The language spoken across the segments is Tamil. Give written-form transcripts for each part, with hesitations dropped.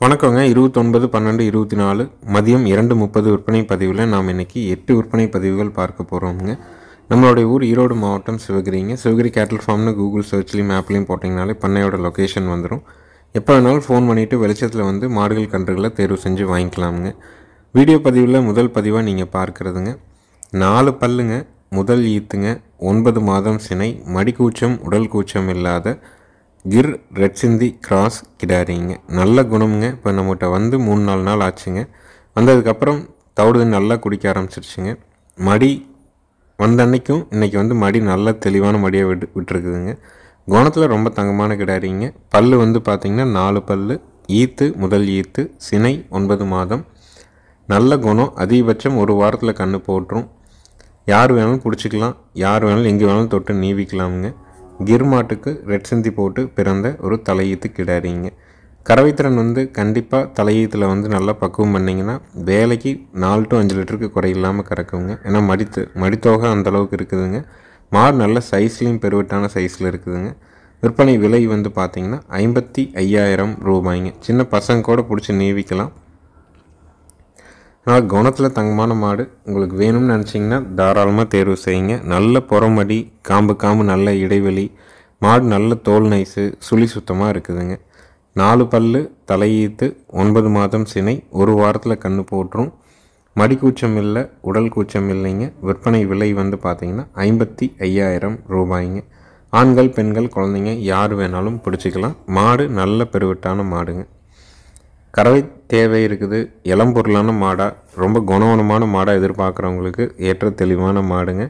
வணக்கங்க. 29/12/24 மதியம் 2:30 விற்பனை பதிவில் நாம் இன்றைக்கி 8 விற்பனை பதிவுகள் பார்க்க போகிறோமுங்க. நம்மளுடைய ஊர் ஈரோடு மாவட்டம் சிவகிரிங்க. சிவகிரி கேட்டில் ஃபார்ம்னு கூகுள் சர்ச்லேயும் மேப்லேயும் போட்டிங்கனாலே பண்ணையோட லொக்கேஷன் வந்துடும். எப்போ வேணாலும் ஃபோன் பண்ணிவிட்டு வெளிச்சத்தில் வந்து மாடுகள் கன்றுகளை தேர்வு செஞ்சு வாங்கிக்கலாமுங்க. வீடியோ பதிவில் முதல் பதிவாக நீங்கள் பார்க்குறதுங்க 4 பல்லுங்க, முதல் ஈத்துங்க, 9 மாதம் சினை, மடிக்கூச்சம் உடல் கூச்சம் இல்லாத கிர் ரெட் சிந்தி கிராஸ் கிடாரிங்க. நல்ல குணமுங்க. இப்போ நம்மகிட்ட வந்து 3-4 நாள் ஆச்சுங்க. வந்ததுக்கப்புறம் தவிடு நல்லா குடிக்க ஆரம்பிச்சிருச்சுங்க. மடி வந்த அன்னைக்கும் இன்றைக்கி வந்து மடி நல்ல தெளிவான மடியை விட்டுருக்குதுங்க. குணத்தில் ரொம்ப தங்கமான கிடாரிங்க. பல் வந்து பார்த்திங்கன்னா 4 பல், ஈத்து முதல் ஈத்து, சினை 9 மாதம், நல்ல குணம். அதிகபட்சம் ஒரு வாரத்தில் கன்று போட்டுரும். யார் வேணாலும் பிடிச்சிக்கலாம், யார் வேணாலும் எங்கே வேணாலும் தொட்டு நீவிக்கலாமுங்க. கிர் மாட்டுக்கு ரெட் சிந்தி போட்டு பிறந்த ஒரு தலையீத்து கிடாரிங்க. கறவைத்திறன் வந்து கண்டிப்பாக தலையீத்தில் வந்து நல்லா பக்குவம் பண்ணிங்கன்னா வேலைக்கு 4 to 5 லிட்டருக்கு குறையில்லாமல் கறக்குங்க. ஏன்னா மடித்தோகை அந்தளவுக்கு இருக்குதுங்க. மாடு நல்ல சைஸ்லேயும் பெருவட்டான சைஸில் இருக்குதுங்க. விற்பனை விலை வந்து பார்த்திங்கன்னா 55,000 ரூபாய்ங்க. சின்ன பசங்க கூட பிடிச்சி நீவிக்கலாம். ஆனால் குணத்தில் தங்கமான மாடு உங்களுக்கு வேணும்னு நினச்சிங்கன்னா தாராளமாக தேர்வு செய்யுங்க. நல்ல புறமடி, காம்பு நல்ல இடைவெளி, மாடு நல்ல தோல் நைஸு, சுழி சுத்தமாக இருக்குதுங்க. 4 பல், தலையீத்து, 9 மாதம் சினை, ஒரு வாரத்தில் கன்று போட்டுரும். மடிக்கூச்சம் இல்லை, உடல் கூச்சம் இல்லைங்க. விற்பனை விலை வந்து பார்த்திங்கன்னா 55,000 ரூபாய்ங்க. ஆண்கள், பெண்கள், குழந்தைங்க யார் வேணாலும் பிடிச்சிக்கலாம். மாடு நல்ல பெருவட்டான மாடுங்க. கறவை தேவை இருக்குது. இளம்பொருளான மாடாக, ரொம்ப குணவனமான மாடாக எதிர்பார்க்குறவங்களுக்கு ஏற்ற தெளிவான மாடுங்க.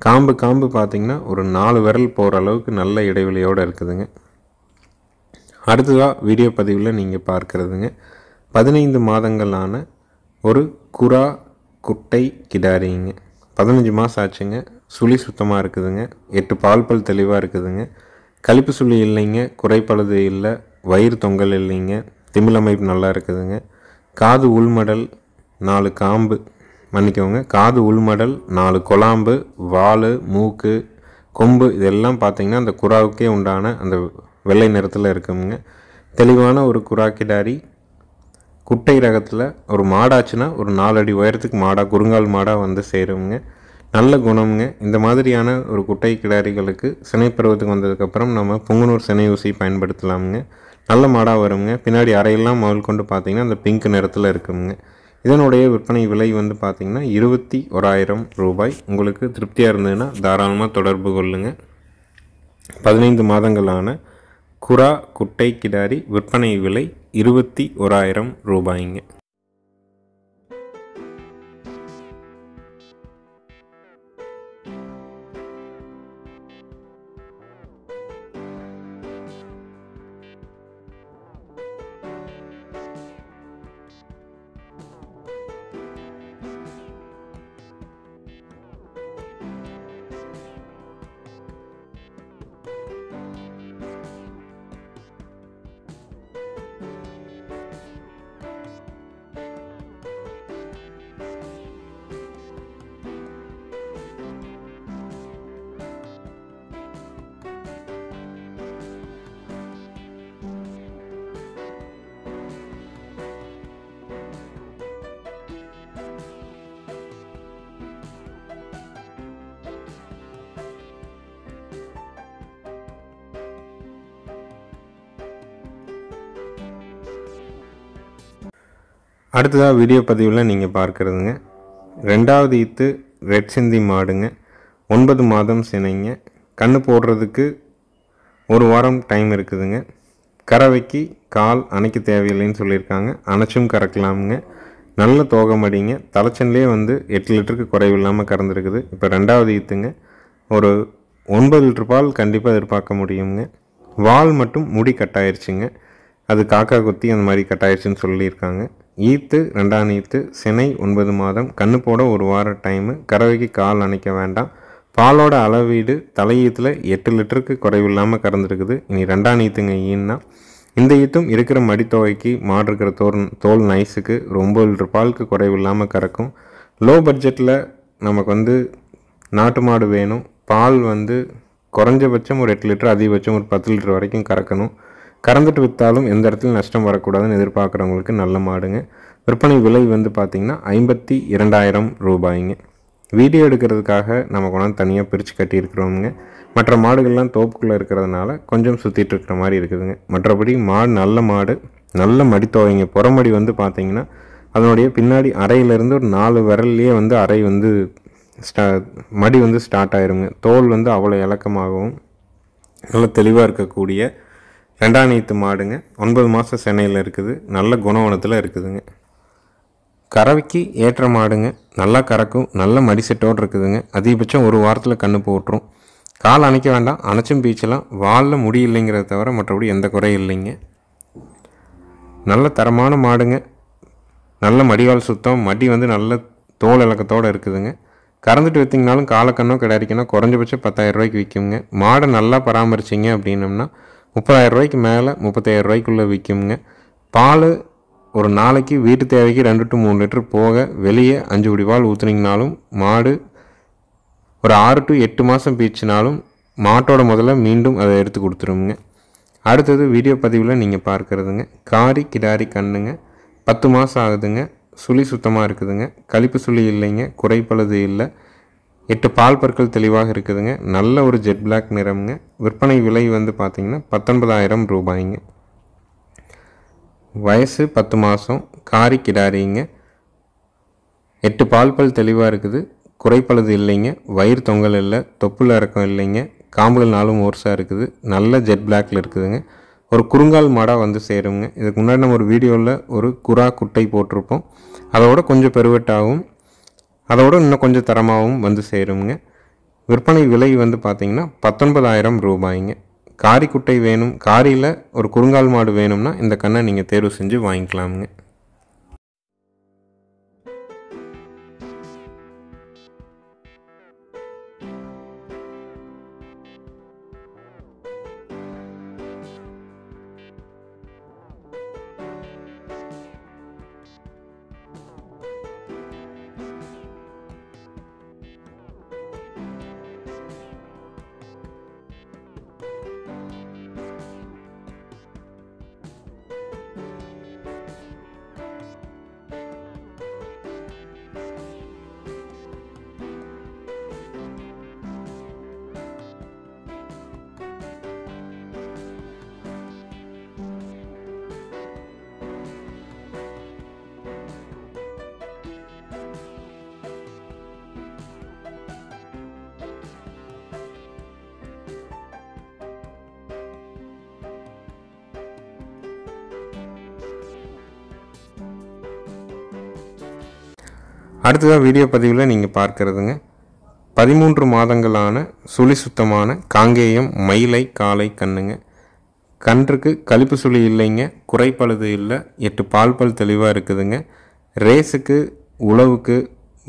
காம்பு பார்த்திங்கன்னா ஒரு 4 விரல் போகிற அளவுக்கு நல்ல இடைவெளியோடு இருக்குதுங்க. அடுத்ததாக வீடியோ பதிவில் நீங்கள் பார்க்குறதுங்க 15 மாதங்களான ஒரு குரா குட்டை கிடாரிங்க. 15 மாதம் ஆச்சுங்க. சுழி சுத்தமாக இருக்குதுங்க. 8 பால் தெளிவாக இருக்குதுங்க. கழிப்பு சுழி இல்லைங்க, குறைப்பழுது இல்லை, வயிறு தொங்கல் இல்லைங்க, திமிழ் அமைப்பு நல்லா இருக்குதுங்க. காது உள்மடல் 4 காம்பு, மன்னிக்கோங்க, காது உள்மடல் 4 கொலாம்பு, வால், மூக்கு, கொம்பு இதெல்லாம் பார்த்திங்கன்னா அந்த குராவுக்கே உண்டான அந்த வெள்ளை நிறத்தில் இருக்குங்க. தெளிவான ஒரு குரா கிடாரி. குட்டை ரகத்தில் ஒரு மாடாச்சுன்னா ஒரு 4 அடி உயரத்துக்கு மாடாக, குறுங்கால் மாடாக வந்து சேருங்க. நல்ல குணம்ங்க. இந்த மாதிரியான ஒரு குட்டை கிடாரிகளுக்கு சினை பருவத்துக்கு வந்ததுக்கப்புறம் நம்ம புங்குனூர் சினை ஊசி பயன்படுத்தலாமுங்க. நல்ல மாடாக வருங்க. பின்னாடி அறையெல்லாம் முதல் கொண்டு பார்த்திங்கன்னா அந்த பிங்க் நிறத்தில் இருக்குங்க. இதனுடைய விற்பனை விலை வந்து பார்த்திங்கன்னா 21,000 ரூபாய். உங்களுக்கு திருப்தியாக இருந்ததுன்னா தாராளமாக தொடர்பு கொள்ளுங்கள். 15 மாதங்களான குரா குட்டை கிடாரி. விற்பனை விலை 21,000 ரூபாய்ங்க. அடுத்ததாக வீடியோ பதிவில் நீங்கள் பார்க்குறதுங்க 2வது ஈத்து ரெட் சிந்தி மாடுங்க. 9 மாதம் சினைங்க. கன்று போடுறதுக்கு ஒரு வாரம் டைம் இருக்குதுங்க. கறவைக்கு கால் அணைக்க தேவையில்லைன்னு சொல்லியிருக்காங்க. அணைச்சும் கறக்கலாமுங்க. நல்ல தோகை மடிங்க. தலைச்சன்லேயே வந்து 8 லிட்டருக்கு குறைவில்லாமல் கறந்துருக்குது. இப்போ 2வது ஈத்துங்க. ஒரு 9 லிட்டர் பால் கண்டிப்பாக எதிர்பார்க்க முடியுங்க. வால் மட்டும் முடி கட்டாயிருச்சுங்க. அது காக்கா குத்தி அந்த மாதிரி கட்டாயிருச்சுன்னு சொல்லியிருக்காங்க. ஈத்து 2ஆம் ஈத்து, சினை 9 மாதம், கன்று போட ஒரு வார டைமு. கறவைக்கு கால் அணைக்க வேண்டாம். பாலோட அளவீடு தலையீத்தில் 8 லிட்டருக்கு குறைவில்லாமல் கறந்துருக்குது. இனி 2ஆம் ஈத்துங்க ஈன்னா. இந்த ஈத்தும் இருக்கிற மடித்தொகைக்கு, மாடு இருக்கிற தோல் நைஸுக்கு 9 லிட்டர் பாலுக்கு குறைவில்லாமல் கறக்கும். லோ பட்ஜெட்டில் நமக்கு வந்து நாட்டு மாடு வேணும். பால் வந்து குறைஞ்சபட்சம் ஒரு 8 லிட்டர், அதிகபட்சம் ஒரு 10 லிட்டர் வரைக்கும் கறக்கணும். கறந்துட்டு விற்றாலும் எந்த இடத்துலையும் நஷ்டம் வரக்கூடாதுன்னு எதிர்பார்க்குறவங்களுக்கு நல்ல மாடுங்க. விற்பனை விலை வந்து பார்த்திங்கன்னா 52,000 ரூபாய்ங்க. வீடியோ எடுக்கிறதுக்காக நம்ம கொண்டாந்து தனியாக பிரித்து கட்டியிருக்கிறோமுங்க. மற்ற மாடுகள்லாம் தோப்புக்குள்ளே இருக்கிறதுனால கொஞ்சம் சுற்றிட்டு இருக்கிற மாதிரி இருக்குதுங்க. மற்றபடி மாடு நல்ல மாடு, நல்ல மடித்தோகைங்க. புறமடி வந்து பார்த்திங்கன்னா அதனுடைய பின்னாடி அறையிலேருந்து ஒரு 4 விரல்லையே வந்து அறை வந்து மடி வந்து ஸ்டார்ட் ஆயிருங்க. தோல் வந்து அவ்வளோ இலக்கமாகவும் நல்ல தெளிவாக இருக்கக்கூடிய 2ஆம் நீத்து மாடுங்க. 9 மாதம் சென்னையில் இருக்குது. நல்ல குணவனத்தில் இருக்குதுங்க. கறவைக்கு ஏற்ற மாடுங்க. நல்லா கறக்கும், நல்ல மடி செட்டோடு இருக்குதுங்க. அதிகபட்சம் ஒரு வாரத்தில் கன்று போட்டுரும். கால் அணைக்க வேண்டாம், அணைச்சும் பீச்சலாம். வாலில் முடி இல்லைங்கிறத தவிர மற்றபடி எந்த குறையும் இல்லைங்க. நல்ல தரமான மாடுங்க. நல்ல மடிவால் சுத்தம், மடி வந்து நல்ல தோல் இலக்கத்தோடு இருக்குதுங்க. கறந்துட்டு விற்றிங்கனாலும் காலக்கண்ணோ கிடாரிக்கனோ குறைஞ்சபட்சம் 10,000 ரூபாய்க்கு விற்குங்க. மாடை நல்லா பராமரிச்சிங்க அப்படின்னம்னா 30,000 ரூபாய்க்கு மேலே 35,000 ரூபாய்க்குள்ளே விற்குங்க. பால் ஒரு நாளைக்கு வீட்டு தேவைக்கு 2 to 3 லிட்டர் போக வெளியே 5 குடி பால் ஊற்றுனீங்கனாலும் மாடு ஒரு 6 to 8 மாதம் பீச்சினாலும் மாட்டோட முதல்ல மீண்டும் அதை எடுத்து கொடுத்துருங்க. அடுத்தது வீடியோ பதிவில் நீங்கள் பார்க்குறதுங்க காரி கிடாரி கண்ணுங்க. 10 மாதம் ஆகுதுங்க. சுழி சுத்தமாக இருக்குதுங்க. கழிப்பு சுழி இல்லைங்க, குறைப்பழுது இல்லை. 8 பால் பற்கள் தெளிவாக இருக்குதுங்க. நல்ல ஒரு ஜெட் பிளாக் நிறம்ங்க. விற்பனை விலை வந்து பார்த்திங்கன்னா 19,000 ரூபாய்ங்க. வயசு 10 மாதம், காரி கிடாரிங்க. 8 பால் பல் தெளிவாக இருக்குது. குறைப்பழுது இல்லைங்க. வயிறு தொங்கல் இல்லை, தொப்புள் இறக்கம் இல்லைங்க. காம்புகள் 4 ஓர்ஸாக இருக்குது. நல்ல ஜெட் பிளாக்ல இருக்குதுங்க. ஒரு குறுங்கால் மாடாக வந்து சேருங்க. இதுக்கு முன்னாடி நம்ம ஒரு வீடியோவில் ஒரு குரா குட்டை போட்டிருப்போம். அதோட கொஞ்சம் பெருவெட்டாகவும் அதோட இன்னும் கொஞ்சம் தரமாகவும் வந்து சேருங்க. விற்பனை விலை வந்து பார்த்திங்கன்னா 19,000 ரூபாய்ங்க. காரி குட்டை வேணும், காரியில் ஒரு குறுங்கால் மாடு வேணும்னா இந்த கண்ணை நீங்கள் தேர்வு செஞ்சு வாங்கிக்கலாமுங்க. அடுத்ததாக வீடியோ பதிவில் நீங்கள் பார்க்குறதுங்க 13 மாதங்களான சுழி சுத்தமான காங்கேயம் மயிலை காளை கண்ணுங்க. கன்றுக்கு கழிப்பு சுழி இல்லைங்க, குறைப்பழுது இல்லை. 8 பால் பல் தெளிவாக இருக்குதுங்க. ரேஸுக்கு, உழவுக்கு,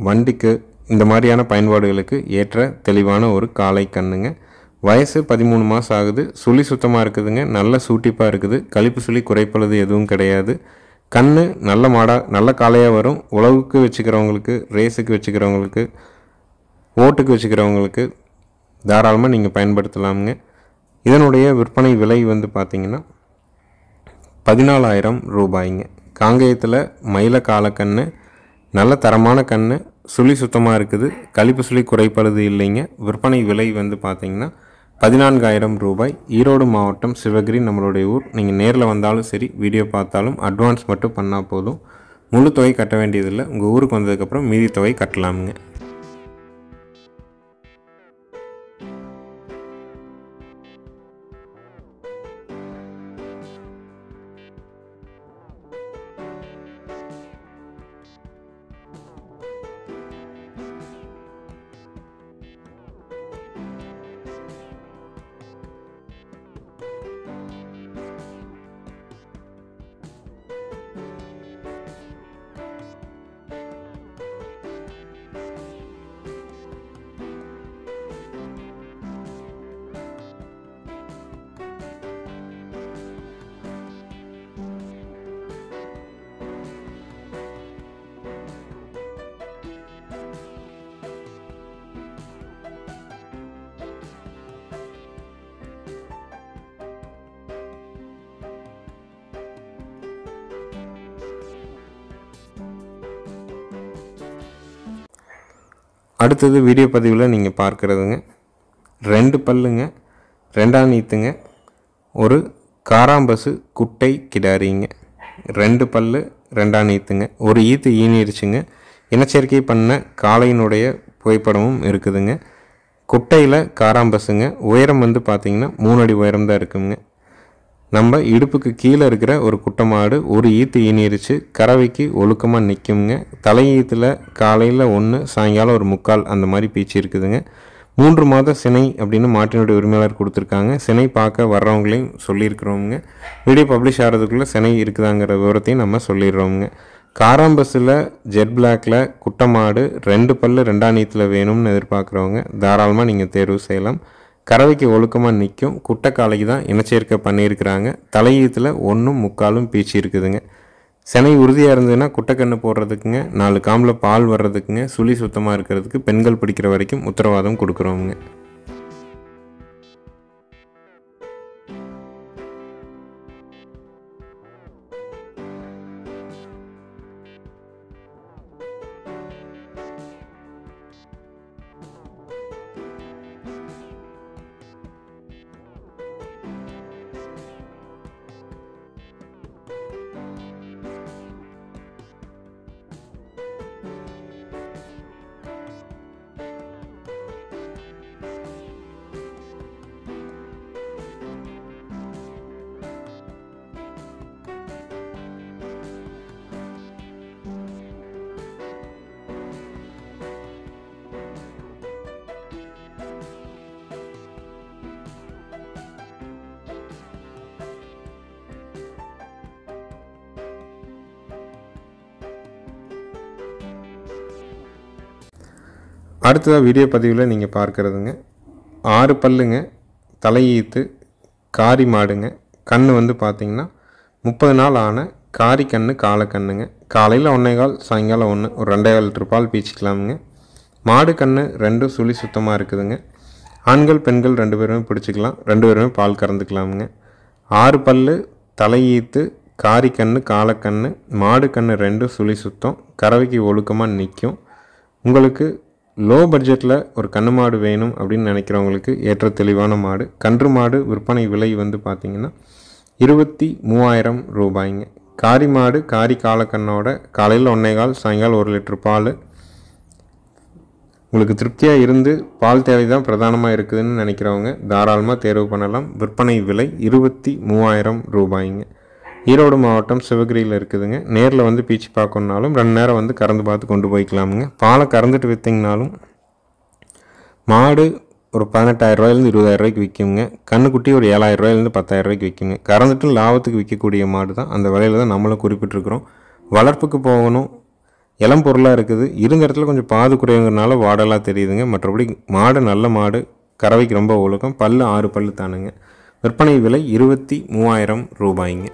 வண்டிக்கு இந்த மாதிரியான பயன்பாடுகளுக்கு ஏற்ற தெளிவான ஒரு காளை கண்ணுங்க. வயசு 13 மாதம் ஆகுது. சுழி சுத்தமாக இருக்குதுங்க. நல்ல சூட்டிப்பாக இருக்குது. கழிப்பு சுழி குறைப்பழுது எதுவும் கிடையாது. கண்ணு நல்ல மாடாக நல்ல காளையாக வரும். உழவுக்கு வச்சுக்கிறவங்களுக்கு, ரேஸுக்கு வச்சுக்கிறவங்களுக்கு, ஓட்டுக்கு வச்சுக்கிறவங்களுக்கு தாராளமாக நீங்கள் பயன்படுத்தலாமுங்க. இதனுடைய விற்பனை விலை வந்து பார்த்திங்கன்னா 14,000 ரூபாய்ங்க. காங்கேயத்தில் மயில காலக்கண்ணு, நல்ல தரமான கண்ணு, சுழி சுத்தமாக இருக்குது. கழிப்பு சுழி குறைப்பழுது இல்லைங்க. விற்பனை விலை வந்து பார்த்திங்கன்னா 14,000 ரூபாய். ஈரோடு மாவட்டம் சிவகிரி நம்மளுடைய ஊர். நீங்கள் நேரில் வந்தாலும் சரி, வீடியோ பார்த்தாலும் அட்வான்ஸ் மட்டும் பண்ணால் போதும். முழு தொகை கட்ட வேண்டியதில்லை. உங்கள் ஊருக்கு வந்ததுக்கப்புறம் மீதி தொகை கட்டலாமுங்க. அடுத்தது வீடியோ பதிவில் நீங்கள் பார்க்குறதுங்க 2 பல்லுங்க, 2ஆம் ஈத்துங்க, ஒரு காராம்பசு குட்டை கிடாரிங்க. 2 பல்லு, 2ஆம் ஈத்துங்க, ஒரு ஈத்து ஈனிருச்சுங்க. இனச்சேர்க்கை பண்ண காளையினுடைய புகைப்படமும் இருக்குதுங்க. குட்டையில் காராம்பசுங்க. உயரம் வந்து பார்த்திங்கன்னா 3 அடி உயரம் தான் இருக்குங்க. நம்ம இடுப்புக்கு கீழே இருக்கிற ஒரு குட்டை மாடு ஒரு ஈத்து ஈனிருச்சு, கறவைக்கு ஒழுக்கமாக நிற்குங்க. தலை ஈத்தில் காலையில் 1, சாயங்காலம் ஒரு 3/4 அந்த மாதிரி பீச்சு இருக்குதுங்க. 3 மாத சினை அப்படின்னு மாட்டினுடைய உரிமையாளர் கொடுத்துருக்காங்க. சினை பார்க்க வர்றவங்களையும் சொல்லியிருக்கிறோங்க. வீடியோ பப்ளிஷ் ஆகிறதுக்குள்ளே சினை இருக்குதாங்கிற விவரத்தையும் நம்ம சொல்லிடுறோங்க. காராம்பஸில் ஜெட் பிளாக்கில் குட்டை மாடு 2 பல்லு 2ஆம் ஈத்தில் வேணும்னு எதிர்பார்க்குறவங்க தாராளமாக நீங்கள் தேர்வு செய்யலாம். கறவைக்கு ஒழுக்கமாக நிற்கும். குட்டை காலைக்கு தான் இனச்சேர்க்கை பண்ணியிருக்கிறாங்க. தலையீத்தில் 1/4 பீச்சு இருக்குதுங்க. சினை உறுதியாக இருந்ததுன்னா குட்டைக்கன்று போடுறதுக்குங்க, 4 காம்பில் பால் வர்றதுக்குங்க, சுழி சுத்தமாக இருக்கிறதுக்கு பெண்கள் பிடிக்கிற வரைக்கும் உத்தரவாதம் கொடுக்குறோங்க. அடுத்ததாக வீடியோ பதிவில் நீங்கள் பார்க்குறதுங்க 6 பல்லுங்க, தலையீத்து, காரி மாடுங்க. கன்று வந்து பார்த்திங்கன்னா 30 நாள் ஆன காரி கன்று, காலக்கண்ணுங்க. காலையில் 1.25, சாயங்காலம் 1, ஒரு 2.5 லிட்டர் பால் பீச்சிக்கலாமுங்க. மாடு கன்று 2 சுழி சுத்தமாக இருக்குதுங்க. ஆண்கள் பெண்கள் 2 பேருமே பிடிச்சிக்கலாம், 2 பேருமே பால் கறந்துக்கலாமுங்க. 6 பல்லு, தலையீத்து, காரி கன்று, காலக்கன்று, மாடு கன்று 2 சுழி சுத்தம், கறவைக்கு ஒழுக்கமாக நிற்கும். உங்களுக்கு லோ பட்ஜெட்டில் ஒரு கன்று மாடு வேணும் அப்படின்னு நினைக்கிறவங்களுக்கு ஏற்ற தெளிவான மாடு. கன்று மாடு விற்பனை விலை வந்து பார்த்திங்கன்னா 23,000 ரூபாய்ங்க. காரி மாடு, காரி காலக்கண்ணோட காலையில் 1.25, சாயங்காலம் 1 லிட்டர் பால். உங்களுக்கு திருப்தியாக இருந்து பால் தேவை தான் பிரதானமாக இருக்குதுன்னு நினைக்கிறவங்க தாராளமாக தேர்வு பண்ணலாம். விற்பனை விலை 23,000 ரூபாய்ங்க. ஈரோடு மாவட்டம் சிவகிரியில் இருக்குதுங்க. நேரில் வந்து பீச்சு பார்க்கணுன்னாலும் 2 நேரம் வந்து கறந்து பார்த்து கொண்டு போய்க்கலாமுங்க. பாலை கறந்துட்டு விற்றிங்கனாலும் மாடு ஒரு 18,000 ரூபாயிலேருந்து 20,000 ரூபாய்க்கு விற்குங்க. கண்ணுக்குட்டி ஒரு 7,000 ரூபாயிலேருந்து 10,000 ரூபாய்க்கு விற்குங்க. கறந்துட்டு லாபத்துக்கு விற்கக்கூடிய மாடு தான். அந்த விலையில் தான் நம்மளும் குறிப்பிட்டிருக்கிறோம். வளர்ப்புக்கு போகணும், இளம் பொருளாக இருக்குது, இருந்த இடத்துல கொஞ்சம் பாது குறைவுங்கிறனால வாடலாக தெரியுதுங்க. மற்றபடி மாடு நல்ல மாடு, கறவைக்கு ரொம்ப ஒழுக்கம், பல்லு 6 பல்லு தானுங்க. விற்பனை விலை 23,000 ரூபாய்ங்க.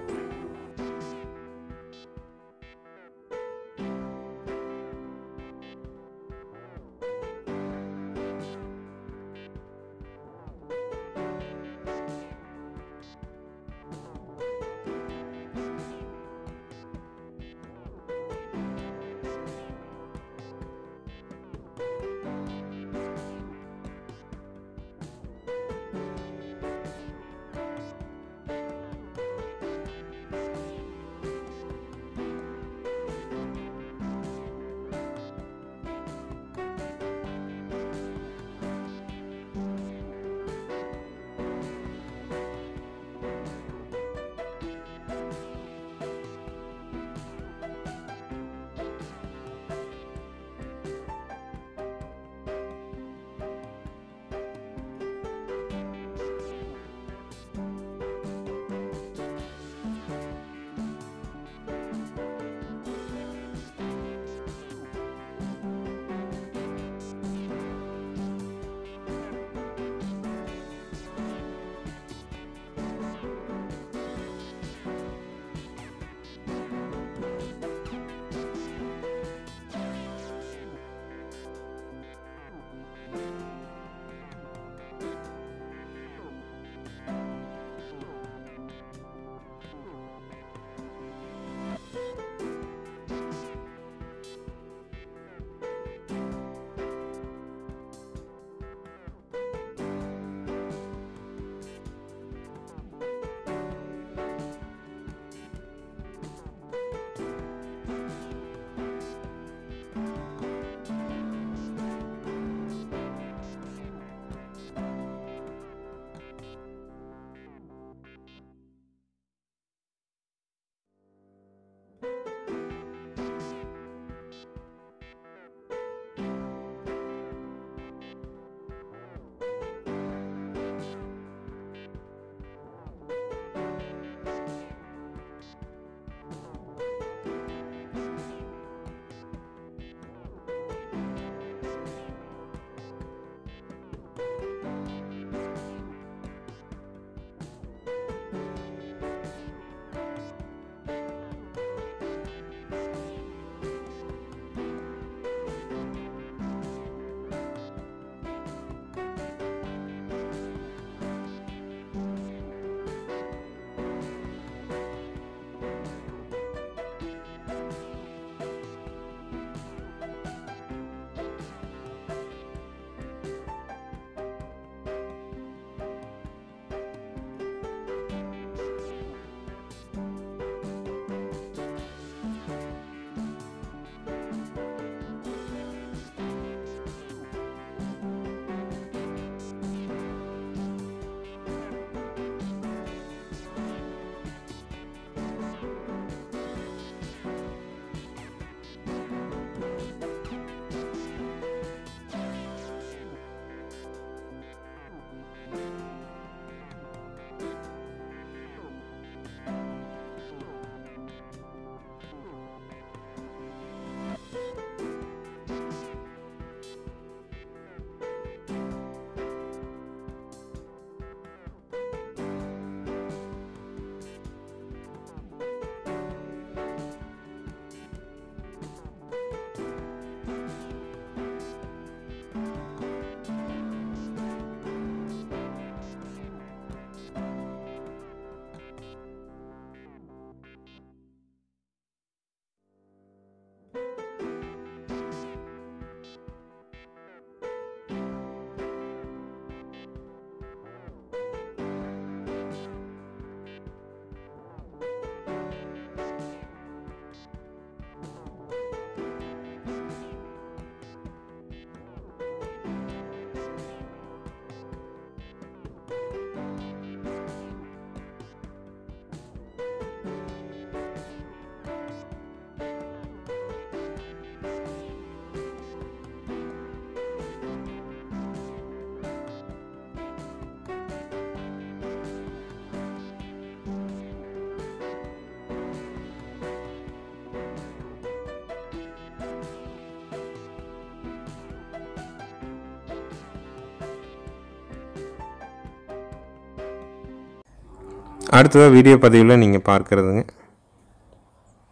அடுத்ததாக வீடியோ பதிவில் நீங்கள் பார்க்குறதுங்க,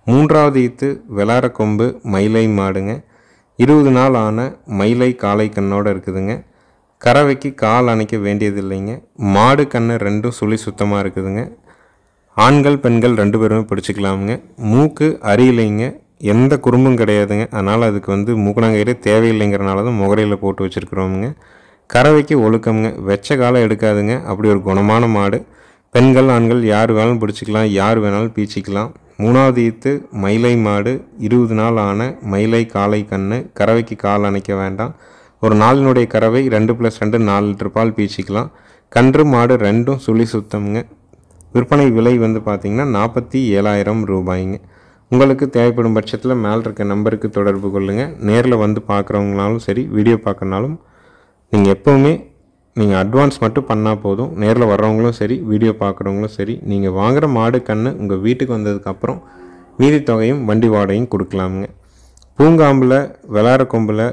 3வது ஈத்து வெளார கொம்பு மயிலை மாடுங்க. 20 நாள் ஆன மயிலை காளை கண்ணோடு இருக்குதுங்க. கறவைக்கு கால் அணைக்க வேண்டியது இல்லைங்க. மாடு கண்ணு ரெண்டும் சுழி சுத்தமாக இருக்குதுங்க. ஆண்கள் பெண்கள் 2 பேருமே பிடிச்சிக்கலாமுங்க. மூக்கு அரியலைங்க, எந்த குறும்பும் கிடையாதுங்க. அதனால் அதுக்கு மூக்கணாங்கயிறு தேவையில்லைங்கிறனால தான் முகரையில் போட்டு வச்சுருக்குறோமுங்க. கறவைக்கு ஒழுக்கமுங்க, வெச்ச காலம் எடுக்காதுங்க. அப்படி ஒரு குணமான மாடு. பெண்கள் ஆண்கள் யார் வேணாலும் பிடிச்சிக்கலாம், யார் வேணாலும் பீச்சிக்கலாம். 3வது ஈத்து மயிலை மாடு, 20 நாள் ஆன மயிலை காளை கண்ணு. கறவைக்கு கால் அணைக்க வேண்டாம். ஒரு நாளினுடைய கறவை 2+2 4 லிட்டர் பால் பீச்சிக்கலாம். கன்று மாடு ரெண்டும் சுழி சுத்தமுங்க. விற்பனை விலை பார்த்திங்கன்னா 47,000 ரூபாய்ங்க. உங்களுக்கு தேவைப்படும் பட்சத்தில் மேலே இருக்க நம்பருக்கு தொடர்பு கொள்ளுங்கள். நேரில் பார்க்குறவங்களாலும் சரி, வீடியோ பார்க்கறனாலும் நீங்கள் எப்போவுமே நீங்கள் அட்வான்ஸ் மட்டும் பண்ணால் போதும். நேரில் வர்றவங்களும் சரி, வீடியோ பார்க்குறவங்களும் சரி, நீங்கள் வாங்குகிற மாடு கன்று உங்கள் வீட்டுக்கு வந்ததுக்கப்புறம் மீதி தொகையும் வண்டி வாடகையும் கொடுக்கலாமுங்க. பூங்காம்பில் வெளார கொம்பில்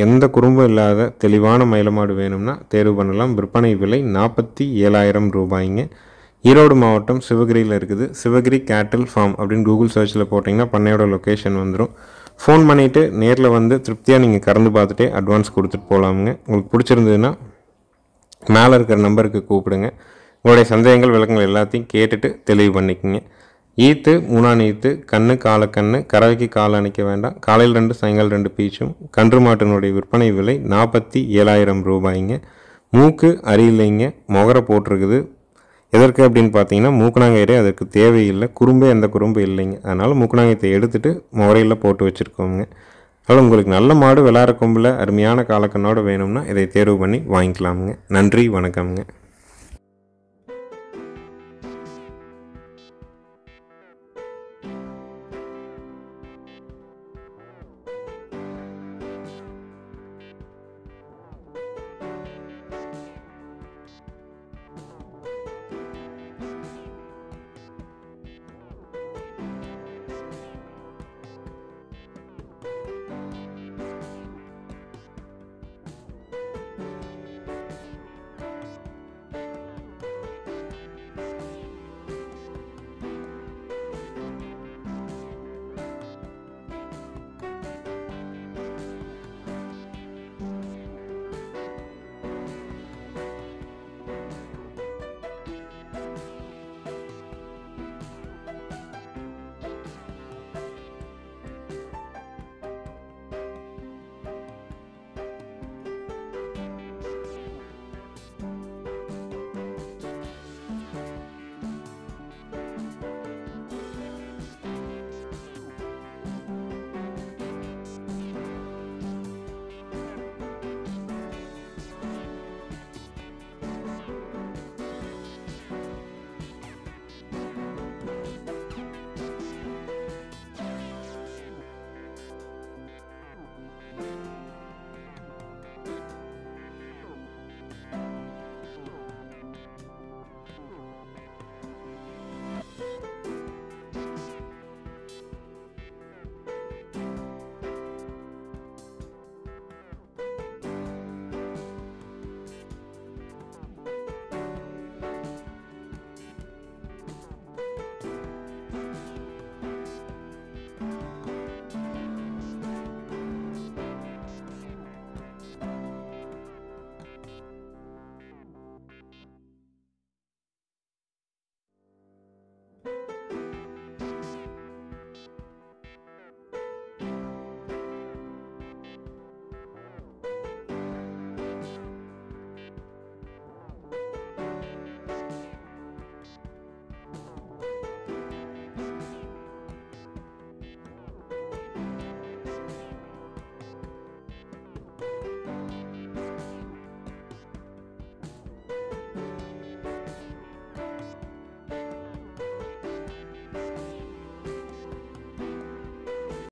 எந்த குறும்பும் இல்லாத தெளிவான மயில மாடு வேணும்னா தேர்வு பண்ணலாம். விற்பனை விலை 47,000 ரூபாய்ங்க. ஈரோடு மாவட்டம் சிவகிரியில் இருக்குது. சிவகிரி கேட்டில் ஃபார்ம் அப்படின்னு கூகுள் சர்ச்சில் போட்டிங்கன்னா பண்ணையோட லொக்கேஷன் வந்துடும். ஃபோன் பண்ணிவிட்டு நேரில் திருப்தியாக நீங்கள் கறந்து பார்த்துட்டே அட்வான்ஸ் கொடுத்துட்டு போகலாமுங்க. உங்களுக்கு பிடிச்சிருந்ததுன்னா மேலே இருக்கிற நம்பருக்கு கூப்பிடுங்க. உங்களுடைய சந்தேகங்கள் விளக்கங்கள் எல்லாத்தையும் கேட்டுட்டு தெளிவு பண்ணிக்கோங்க. ஈத்து 3ஆம் ஈத்து கண்ணு காலக்கண்ணு. கறவைக்கு கால் அணைக்க வேண்டாம். காலையில் 2 சாயங்காலம் 2 பீச்சும். கன்று மாட்டினுடைய விற்பனை விலை 47,000 ரூபாய்ங்க. மூக்கு அரியலைங்க, முகரை போட்டிருக்குது. எதற்கு அப்படின்னு பார்த்தீங்கன்னா மூக்கணாங்கயிறு அதற்கு தேவையில்லை. குறும்பே எந்த குறும்பு இல்லைங்க. அதனால் மூக்கணாங்கயத்தை எடுத்துகிட்டு முகரையில் போட்டு வச்சுருக்கோங்க. அதனால் உங்களுக்கு நல்ல மாடு வெளார கொம்பில் அருமையான காலக்கண்ணோடு வேணும்னா இதை தேர்வு பண்ணி வாங்கிக்கலாமுங்க. நன்றி, வணக்கம்ங்க.